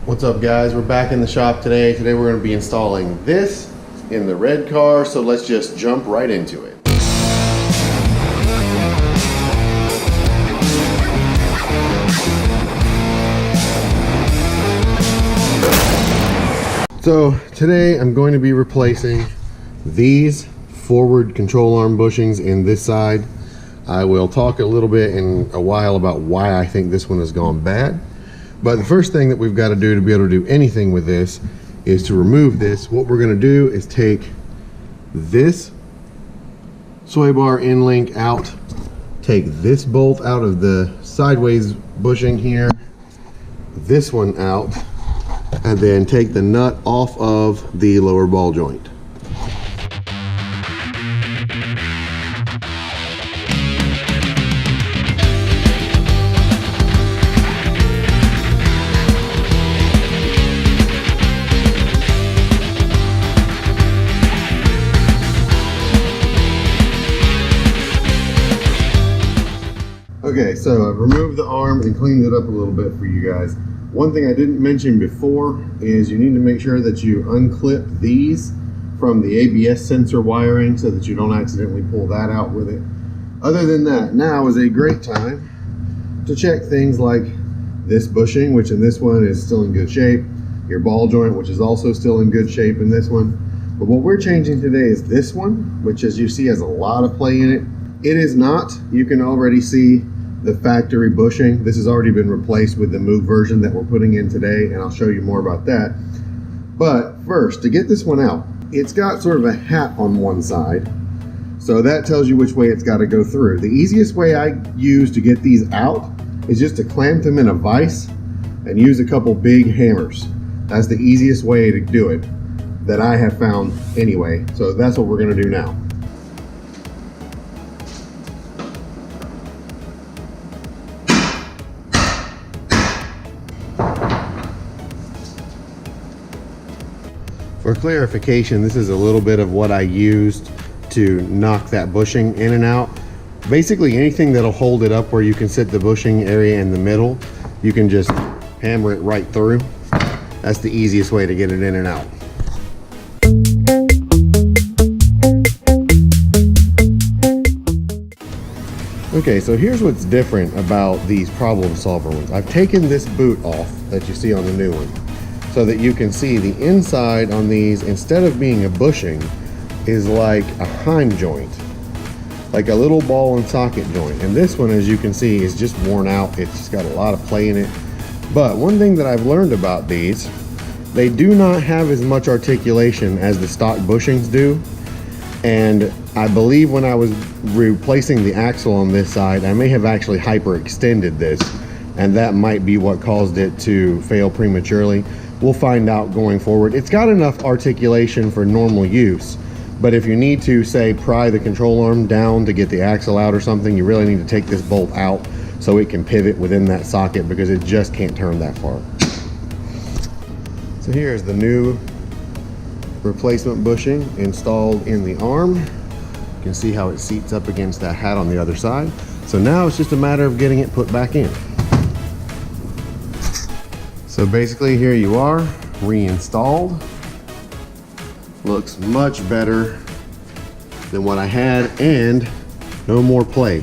What's up guys, we're back in the shop today. Today we're going to be installing this in the red car, so let's just jump right into it. So today I'm going to be replacing these forward control arm bushings in this side. I will talk a little bit in a while about why I think this one has gone bad. But the first thing that we've got to do to be able to do anything with this is to remove this. What we're going to do is take this sway bar end link out, take this bolt out of the sideways bushing here, this one out, and then take the nut off of the lower ball joint. Okay, so I've removed the arm and cleaned it up a little bit for you guys. One thing I didn't mention before is you need to make sure that you unclip these from the ABS sensor wiring so that you don't accidentally pull that out with it. Other than that, now is a great time to check things like this bushing, which in this one is still in good shape, your ball joint, which is also still in good shape in this one. But what we're changing today is this one, which as you see has a lot of play in it. It is not, you can already see the factory bushing. This has already been replaced with the Moog version that we're putting in today, and I'll show you more about that. But first, to get this one out, it's got sort of a hat on one side, so that tells you which way it's got to go through. The easiest way I use to get these out is just to clamp them in a vise and use a couple big hammers. That's the easiest way to do it that I have found anyway, so that's what we're going to do now. For clarification, this is a little bit of what I used to knock that bushing in and out. Basically anything that'll hold it up where you can sit the bushing area in the middle, you can just hammer it right through. That's the easiest way to get it in and out. Okay, so here's what's different about these problem solver ones. I've taken this boot off that you see on the new one, so that you can see the inside on these, instead of being a bushing, is like a heim joint, like a little ball and socket joint. And this one, as you can see, is just worn out. It's just got a lot of play in it. But one thing that I've learned about these, they do not have as much articulation as the stock bushings do. And I believe when I was replacing the axle on this side, I may have actually hyperextended this, and that might be what caused it to fail prematurely. We'll find out going forward. It's got enough articulation for normal use, but if you need to, say, pry the control arm down to get the axle out or something, you really need to take this bolt out so it can pivot within that socket, because it just can't turn that far. So here's the new replacement bushing installed in the arm. You can see how it seats up against that hat on the other side. So now it's just a matter of getting it put back in. So basically here you are, reinstalled. Looks much better than what I had, and no more play.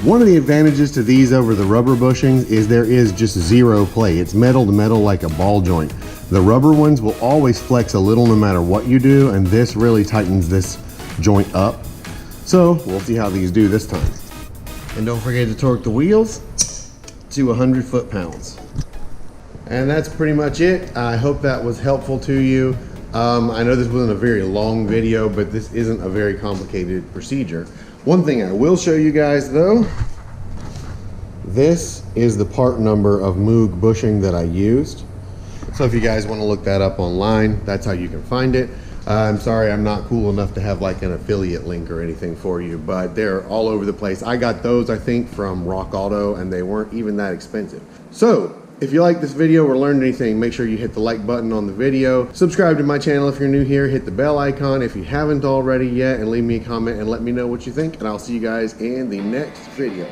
One of the advantages to these over the rubber bushings is there is just zero play. It's metal to metal like a ball joint. The rubber ones will always flex a little no matter what you do, and this really tightens this joint up. So we'll see how these do this time. And don't forget to torque the wheels to 100 foot-pounds. And that's pretty much it. I hope that was helpful to you. I know this wasn't a very long video, but this isn't a very complicated procedure. One thing I will show you guys though, this is the part number of Moog bushing that I used. So if you guys want to look that up online, that's how you can find it. I'm sorry I'm not cool enough to have like an affiliate link or anything for you, but they're all over the place. I got those, I think, from Rock Auto, and they weren't even that expensive. So if you like this video or learned anything, make sure you hit the like button on the video. Subscribe to my channel if you're new here. Hit the bell icon if you haven't already yet, and leave me a comment and let me know what you think. And I'll see you guys in the next video.